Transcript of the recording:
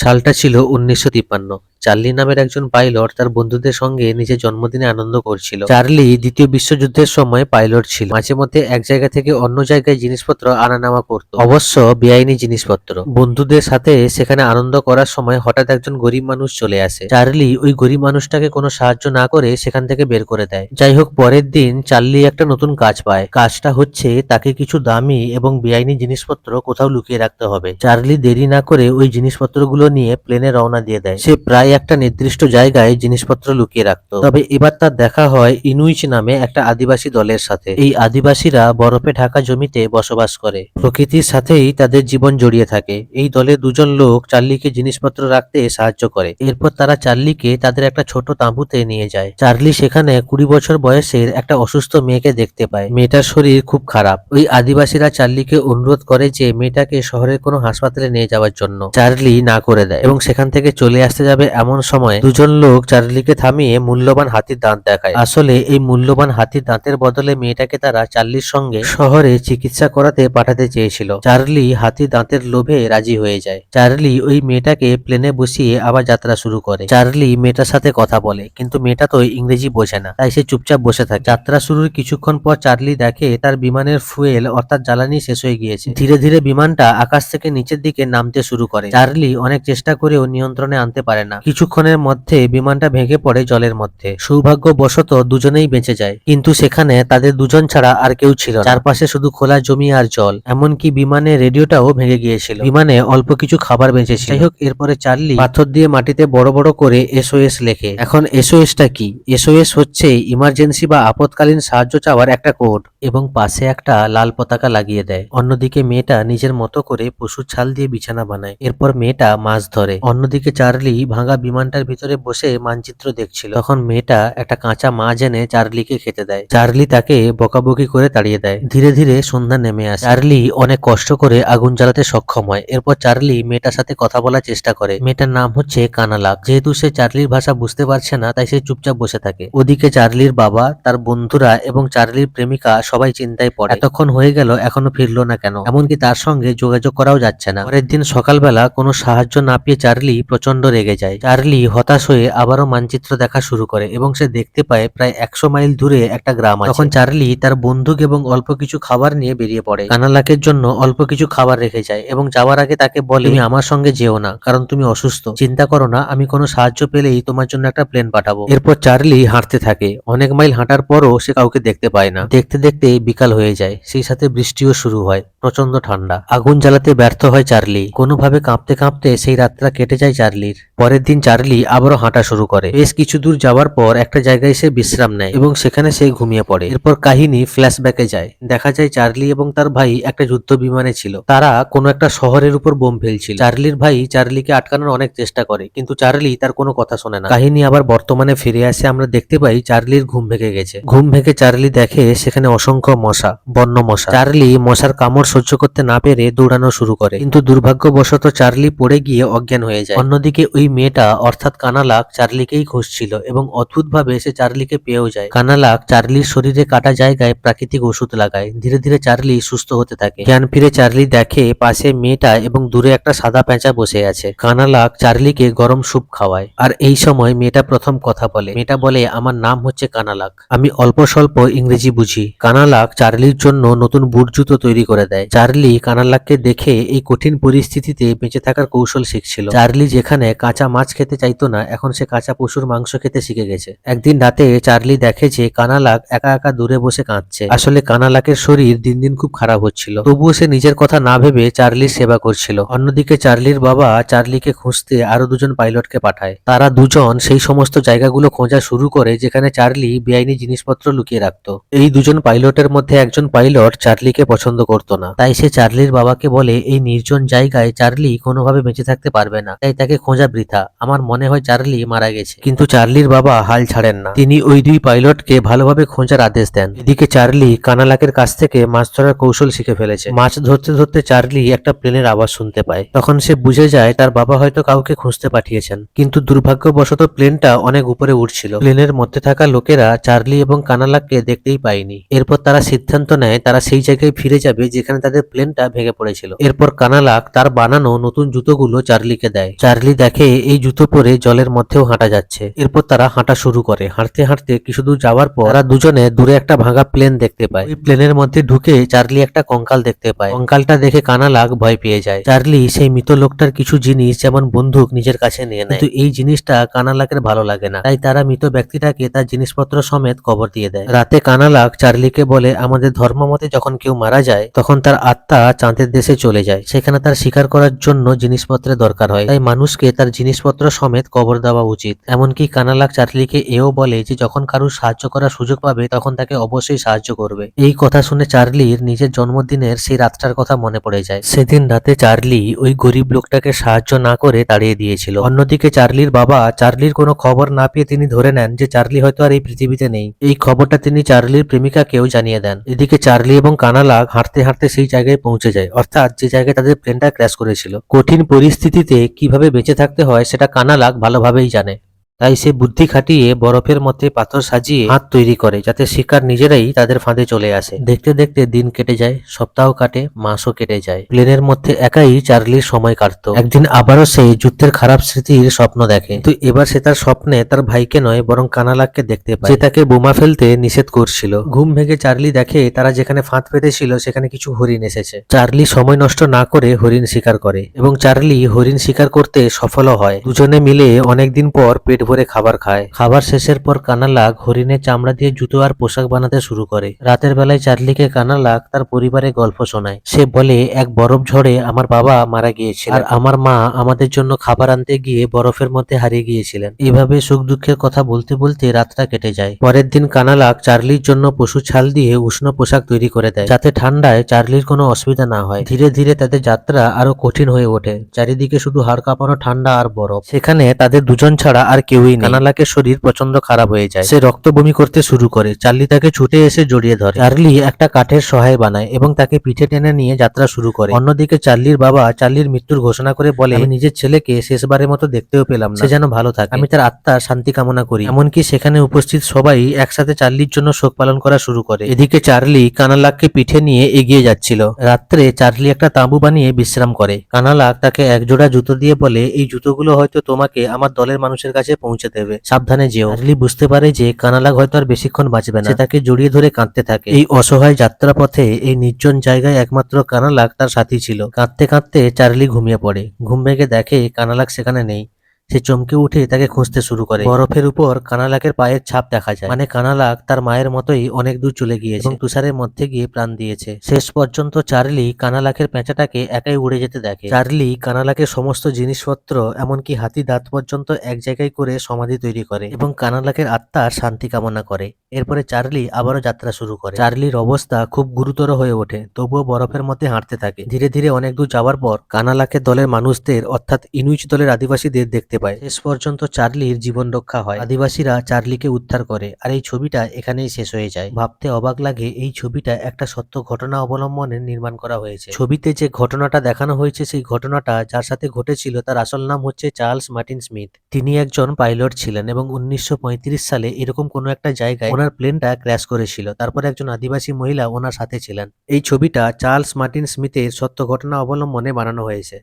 সালটা ছিল 1953। চার্লি নামের একজন পাইলট তার বন্ধুদের সঙ্গে নিজের জন্মদিনে আনন্দ করছিল। চার্লি দ্বিতীয় বিশ্বযুদ্ধের সময় পাইলট ছিল। মাঝে মধ্যে এক জায়গা থেকে অন্য জায়গায় জিনিসপত্র আনা নেওয়া করত, অবশ্য বেআইনি জিনিসপত্র। বন্ধুদের সাথে সেখানে আনন্দ করার সময় হঠাৎ একজন গরিব মানুষ চলে আসে। চার্লি ওই গরিব মানুষটাকে কোনো সাহায্য না করে সেখান থেকে বের করে দেয়। যাই হোক, পরের দিন চার্লি একটা নতুন কাজ পায়। কাজটা হচ্ছে তাকে কিছু দামি এবং বেআইনি জিনিসপত্র কোথাও লুকিয়ে রাখতে হবে। চার্লি দেরি না করে ওই জিনিসপত্রগুলো নিয়ে প্লেনে রওনা দিয়ে দেয়। সে প্রায় একটা নির্দিষ্ট জায়গায় জিনিসপত্র লুকিয়ে রাখত। তবে এবার তার দেখা হয় ইনুইচ নামে একটা আদিবাসী দলের সাথে। এই আদিবাসীরা বরফে ঢাকা জমিতে বসবাস করে, প্রকৃতির সাথেই তাদের জীবন জড়িয়ে থাকে। এই দলে দুজন লোক চার্লিকে জিনিসপত্র রাখতে সাহায্য করে। এরপর তারা চার্লিকে তাদের একটা ছোট তাঁবুতে নিয়ে যায়। চার্লি সেখানে 20 বছর বয়সের একটা অসুস্থ মেয়েকে দেখতে পায়। মেয়েটার শরীর খুব খারাপ। ওই আদিবাসীরা চার্লিকে অনুরোধ করে যে মেয়েটাকে শহরের কোনো হাসপাতালে নিয়ে যাওয়ার জন্য। চার্লি না করে দেয় এবং সেখান থেকে চলে আসতে যাবে এমন সময় দুজন লোক চার্লিকে থামিয়ে মূল্যবান হাতির দাঁত দেখায়। আসলে এই মূল্যবান হাতির দাঁতের বদলে মেয়েটাকে তারা চার্লির সঙ্গে শহরে চিকিৎসা করাতে পাঠাতে চেয়েছিল। চার্লি হাতির দাঁতের লোভে রাজি হয়ে যায়। চার্লি ওই মেয়েটাকে প্লেনে বসিয়ে আবার যাত্রা শুরু করে। চার্লি মেয়েটার সাথে কথা বলে, কিন্তু মেয়েটা তো ইংরেজি বোঝে না, তাই সে চুপচাপ বসে থাকে। যাত্রা শুরুর কিছুক্ষণ পর চার্লি দেখে তার বিমানের ফুয়েল অর্থাৎ জ্বালানি শেষ হয়ে গিয়েছে। ধীরে ধীরে বিমানটা আকাশ থেকে নিচের দিকে নামতে শুরু করে। চার্লি অনেক চেষ্টা করেও নিয়ন্ত্রণে আনতে পারে না। কিছুক্ষণের মধ্যে বিমানটা ভেঙে পড়ে জলের মধ্যে। সৌভাগ্যবশত দুজনেই বেঁচে যায়, কিন্তু সেখানে তাদের দুজন ছাড়া আর কেউ ছিল না। চারপাশে শুধু খোলা জমি আর জল, এমনকি বিমানের রেডিওটাও ভেঙে গিয়েছিল। বিমানে অল্প কিছু খাবার বেঁচেছিল। যাই হোক, এরপরে চার্লি পাথর দিয়ে মাটিতে বড় বড় করে এসওএস লেখে। এখন এসওএসটা কি? এসওএস হচ্ছে ইমার্জেন্সি বা আপৎকালীন সাহায্য চাওয়ার একটা কোড, এবং পাশে একটা লাল পতাকা লাগিয়ে দেয়। অন্যদিকে মেয়েটা নিজের মতো করে পশুর ছাল দিয়ে বিছানা বানায়। এরপর মেয়েটা মাছ ধরে। অন্যদিকে চার্লি ভাঙা বিমানটার ভিতরে বসে মানচিত্র দেখছিল। তখন মেয়েটা একটা কাঁচা মাছ এনে চার্লিকে খেতে দেয়। চার্লি তাকে বকাবকি করে তাড়িয়ে দেয়। ধীরে ধীরে সন্ধ্যা নেমে আসে। চার্লি অনেক কষ্ট করে আগুন জ্বালাতে সক্ষম হয়। এরপর চার্লি মেয়েটার সাথে কথা বলার চেষ্টা করে। মেয়েটার নাম হচ্ছে কানালাক। যেহেতু সে চার্লির ভাষা বুঝতে পারছে না, তাই সে চুপচাপ বসে থাকে। ওদিকে চার্লির বাবা, তার বন্ধুরা এবং চার্লির প্রেমিকা সবাই চিন্তায় পড়ে। এতক্ষণ হয়ে গেল, এখনো ফিরলো না কেন? এমনকি তার সঙ্গে যোগাযোগ করাও যাচ্ছে না। পরের দিন সকালবেলা কোনো সাহায্য না পেয়ে চার্লি প্রচন্ড রেগে যায়। চার্লি হতাশ হয়ে আবারও মানচিত্র দেখা শুরু করে এবং সে দেখতে পায় প্রায় 100 মাইল দূরে একটা গ্রাম আছে। তখন চার্লি তার বন্দুক এবং অল্প কিছু খাবার নিয়ে বেরিয়ে পড়ে। কানালাকের জন্য অল্প কিছু খাবার রেখে যায় এবং যাওয়ার আগে তাকে বলে, তুমি আমার সঙ্গে যেও না, কারণ তুমি অসুস্থ। চিন্তা করো না, আমি কোনো সাহায্য পেলেই তোমার জন্য একটা প্লেন পাঠাবো। এরপর চার্লি হাঁটতে থাকে। অনেক মাইল হাঁটার পরও সে কাউকে দেখতে পায় না। দেখতে দেখতে বিকাল হয়ে যায়। সেই সাথে বৃষ্টিও শুরু হয়। প্রচন্ড ঠান্ডা। আগুন জ্বালাতে ব্যর্থ হয় চার্লি। কোনোভাবে কাঁপতে কাঁপতে সেই রাতটা কেটে যায় চার্লির। পরের দিন চার্লি আবারও হাঁটা শুরু করে। বেশ কিছু দূর যাওয়ার পর একটা জায়গায় সে বিশ্রাম নেয় এবং সেখানে সে ঘুমিয়ে পড়ে। এরপর কাহিনী ফ্ল্যাশব্যাকে যায়। দেখা যায় চার্লি এবং তার ভাই একটা যুদ্ধ বিমানে ছিল। তারা কোনো একটা শহরের উপর বোম ফেলছিল। চার্লির ভাই চার্লিকে আটকানোর অনেক চেষ্টা করে, কিন্তু চার্লি তার কোনো কথা শোনে না। কাহিনী আবার বর্তমানে ফিরে আসে। আমরা দেখতে পাই চার্লির ঘুম ভেঙে গেছে। ঘুম ভেঙে চার্লি দেখে সেখানে অসংখ্য মশা, বন্য মশা। চার্লি মশার কামড় সহ্য করতে না পেরে দৌড়ানো শুরু করে, কিন্তু দুর্ভাগ্যবশত চার্লি পড়ে গিয়ে অজ্ঞান হয়ে যায়। অন্যদিকে ওই মেয়েটা অর্থাৎ কানালাক চার্লিকেই খুঁজছিল এবং অদ্ভুতভাবে সে চার্লিকে পেয়েও যায়। কানালাক চার্লির শরীরে কাটা জায়গায় প্রাকৃতিক ওষুধ লাগায়। ধীরে ধীরে চার্লি সুস্থ হতে থাকে। জ্ঞান ফিরে চার্লি দেখে পাশে মেয়েটা এবং দূরে একটা সাদা পেঁচা বসে আছে। কানালাক চার্লিকে গরম স্যুপ খাওয়ায়। আর এই সময় মেয়েটা প্রথম কথা বলে। মেয়েটা বলে, আমার নাম হচ্ছে কানালাক, আমি অল্প স্বল্প ইংরেজি বুঝি। কানালাক চার্লির জন্য নতুন বুট জুতো তৈরি করে দেয়। চার্লি কানালাককে দেখে এই কঠিন পরিস্থিতিতে বেঁচে থাকার কৌশল শিখছিল। চার্লি যেখানে কাঁচা মাছ খেতে চাইতো না, এখন সে কাঁচা পশুর মাংস খেতে শিখে গেছে। একদিন রাতে চার্লি দেখে যে কানালাক একা একা দূরে বসে কাঁদছে। আসলে কানালাকের শরীর দিন দিন খুব খারাপ হচ্ছিল, তবুও সে নিজের কথা না ভেবে চার্লির সেবা করছিল। অন্যদিকে চার্লির বাবা চার্লিকে খুঁজতে আরো দুজন পাইলটকে পাঠায়। তারা দুজন সেই সমস্ত জায়গাগুলো খোঁজা শুরু করে যেখানে চার্লি বেআইনি জিনিসপত্র লুকিয়ে রাখতো। এই দুজন পাইলটের মধ্যে একজন পাইলট চার্লিকে পছন্দ করতো না, তাই সে চার্লির বাবাকে বলে এই নির্জন জায়গায় চার্লি কোনোভাবে বেঁচে থাকতে পারবে না, তাই তাকে খোঁজা বৃথা। বৃথা। আমার মনে হয় চার্লি মারা গেছে। কিন্তু চার্লির বাবা হাল ছাড়েন না। তিনি ওই দুই পাইলটকে ভালোভাবে খোঁজার আদেশ দেন। এদিকে চার্লি কানালাকের কাছ থেকে মাছ ধরার কৌশল শিখে ফেলেছে। মাছ ধরতে ধরতে চার্লি একটা প্লেনের আওয়াজ শুনতে পায়। তখন সে বুঝে যায় তার বাবা হয়তো কাউকে খুঁজতে পাঠিয়েছেন। কিন্তু দুর্ভাগ্যবশত প্লেনটা অনেক উপরে উঠছিল। প্লেনের মধ্যে থাকা লোকেরা চার্লি এবং কানালাককে দেখতেই পায়নি। এরপর তারা সিদ্ধান্ত নেয় তারা সেই জায়গায় ফিরে যাবে যেখানে তাদের প্লেনটা ভেঙে পড়েছিল। এরপর কানালাক তার বানানো নতুন জুতোগুলো চার্লিকে দেয়। চার্লি দেখে এই জুতো পরে জলের মধ্যেও হাঁটা যাচ্ছে। এরপর তারা হাঁটা শুরু করে। হাঁটতে হাঁটতে কিছু দূর যাওয়ার পর তারা দুজনে দূরে একটা ভাঙা প্লেন দেখতে পায়। ওই প্লেনের মধ্যে ঢুকে চার্লি একটা কঙ্কাল দেখতে পায়। কঙ্কালটা দেখে কানালাক ভয় পেয়ে যায়। চার্লি সেই মৃত লোকটার কিছু জিনিস যেমন বন্দুক নিজের কাছে নিয়ে নেয়। কিন্তু এই জিনিসটা কানালাকের ভালো লাগে না, তাই তারা মৃত ব্যক্তিটাকে তার জিনিসপত্র সমেত কবর দিয়ে দেয়। রাতে কানালাক চার্লিকে বলে, আমাদের ধর্ম মতে যখন কেউ মারা যায় তখন তার আত্মা চাঁদের দেশে চলে যায়। সেখানে তার শিকার করার জন্য জিনিসপত্রের দরকার হয়, তাই মানুষকে তার জিনিসপত্র সমেত কবর দেওয়া উচিত। এমনকি কানালাক চার্লিকে এও বলে যে যখন কারুর সাহায্য করার সুযোগ পাবে তখন তাকে অবশ্যই সাহায্য করবে। এই কথা শুনে চার্লির নিজের জন্মদিনের সেই রাতটার কথা মনে পড়ে যায়। সেদিন রাতে চার্লি ওই গরিব লোকটাকে সাহায্য না করে তাড়িয়ে দিয়েছিল। অন্যদিকে চার্লির বাবা চার্লির কোনো খবর না পেয়ে তিনি ধরে নেন যে চার্লি হয়তো আর এই পৃথিবীতে নেই। এই খবরটা তিনি চার্লির প্রেমিকাকেও জানিয়ে দেন। এদিকে চার্লি এবং কানালাক হাঁটতে হাঁটতে সেই জায়গায় পৌঁছে যায়, অর্থাৎ যে জায়গায় তাদের প্লেনটা ক্র্যাশ করেছিল। কঠিন পরিস্থিতিতে কিভাবে বেঁচে থাকতে হয় সেটা কানালাক ভালোভাবেই জানে। তাই সে বুদ্ধি খাটিয়ে বরফের মধ্যে পাথর সাজিয়ে হাত তৈরি করে যাতে শিকার নিজেরাই তাদের ফাঁদে চলে আসে। দেখতে দেখতে দিন কেটে যায়, সপ্তাহ কাটে, মাসও কেটে যায়। প্লেনের মধ্যে একাই চার্লির সময় কাটত। একদিন আবারও সে যুদ্ধের খারাপ স্মৃতির স্বপ্ন দেখে, কিন্তু এবার সে তার স্বপ্নে তার ভাইকে নয় বরং কানালাককে দেখতে পায়, যে তাকে বোমা ফেলতে নিষেধ করছিল। ঘুম ভেঙে চার্লি দেখে তারা যেখানে ফাঁদ পেতেছিল সেখানে কিছু হরিণ এসেছে। চার্লি সময় নষ্ট না করে হরিণ শিকার করে এবং চার্লি হরিণ শিকার করতে সফলও হয়। দুজনে মিলে অনেকদিন পর পেট ভরে খাবার খায়। খাবার শেষের পর কানালাক হরিণের চামড়া দিয়ে জুতো আর পোশাক বানাতে শুরু করে। রাতের বেলায় চার্লিকে কানালাক তার পরিবারের গল্প শোনায়। সে বলে, এক বরফ ঝড়ে আমার বাবা মারা গিয়েছিল আর আমার মা আমাদের জন্য খাবার আনতে গিয়ে বরফের মধ্যে হারিয়ে গিয়েছিলেন। এভাবে সুখ দুঃখের কথা বলতে বলতে রাতটা কেটে যায়। পরের দিন কানালাক চার্লির জন্য পশু ছাল দিয়ে উষ্ণ পোশাক তৈরি করে দেয় যাতে ঠান্ডায় চার্লির কোনো অসুবিধা না হয়। ধীরে ধীরে তাদের যাত্রা আরো কঠিন হয়ে ওঠে। চারিদিকে শুধু হাড় কাঁপানো ঠান্ডা আর বরফ। সেখানে তাদের দুজন ছাড়া আর কেউই নেই। কানালাকের শরীর প্রচন্ড খারাপ হয়ে যায়। সে রক্ত বমি করতে শুরু করে। চার্লি তাকে ছুটে এসে জড়িয়ে ধরে। চার্লি একটা কাঠের সহায় বানায় এবং তাকে পিঠে টেনে নিয়ে যাত্রা শুরু করে। অন্যদিকে চার্লির বাবা চার্লির মৃত্যুর ঘোষণা করে বলে, আমি নিজের ছেলেকে শেষবারের মতো দেখতেও পেলাম না, সে যেন ভালো থাকে। আমি তার আত্মার শান্তি কামনা করি। এমনকি সেখানে উপস্থিত সবাই একসাথে চার্লির জন্য শোক পালন করা শুরু করে। এদিকে চার্লি কানালাককে পিঠে নিয়ে এগিয়ে যাচ্ছিল। রাত্রে চার্লি একটা তাঁবু বানিয়ে বিশ্রাম করে। কানালাক তাকে একজোড়া জুতো দিয়ে বলে, এই জুতোগুলো হয়তো তোমাকে আমার দলের মানুষের কাছে পৌঁছে দেবে, সাবধানে যেও। চার্লি বুঝতে পারে যে কানালাক হয়তো আর বেশিক্ষণ বাঁচবে না। সে তাকে জড়িয়ে ধরে কাঁদতে থাকে। এই অসহায় যাত্রাপথে এই নির্জন জায়গায় একমাত্র কানালাক তার সাথী ছিল। কাঁদতে কাঁদতে চার্লি ঘুমিয়ে পড়ে। ঘুম ভেঙে দেখে কানালাক সেখানে নেই। সে চমকে উঠে তাকে খুঁজতে শুরু করে। বরফের উপর কানালাকের পায়ের ছাপ দেখা যায়, মানে কানালাক তার মায়ের মতোই অনেক দূর চলে গিয়েছে এবং তুষারের মধ্যে গিয়ে প্রাণ দিয়েছে। শেষ পর্যন্ত চার্লি কানালাকের পেঁচাটাকে একাই উড়ে যেতে দেখে। চার্লি কানালাকের সমস্ত জিনিসপত্র এমনকি হাতি দাঁত পর্যন্ত এক জায়গায় করে সমাধি তৈরি করে এবং কানালাকের আত্মার শান্তি কামনা করে। এরপরে চার্লি আবারও যাত্রা শুরু করে। চার্লির অবস্থা খুব গুরুতর হয়ে ওঠে, তবুও বরফের মধ্যে হাঁটতে থাকে। ধীরে ধীরে অনেক দূর যাওয়ার পর কানালাকের দলের মানুষদের অর্থাৎ ইনুইচ দলের আদিবাসীদের দেখতে পায়। শেষ পর্যন্ত চার্লির জীবন রক্ষা হয়। আদিবাসীরা চার্লিকে উদ্ধার করে। আর এই ছবিটা এখানেই শেষ হয়ে যায়। ভাবতে অবাক লাগে এই ছবিটা একটা সত্য ঘটনা অবলম্বনে নির্মাণ করা হয়েছে। ছবিতে যে ঘটনাটা দেখানো হয়েছে সেই ঘটনাটা যার সাথে ঘটেছিল তার আসল নাম হচ্ছে চার্লস মার্টিন স্মিথ। তিনি একজন পাইলট ছিলেন এবং 1935 সালে এরকম কোনো একটা জায়গায় ওনার প্লেনটা ক্র্যাশ করেছিল। তারপরে একজন আদিবাসী মহিলা ওনার সাথে ছিলেন। এই ছবিটা চার্লস মার্টিন স্মিথের সত্য ঘটনা অবলম্বনে বানানো হয়েছে।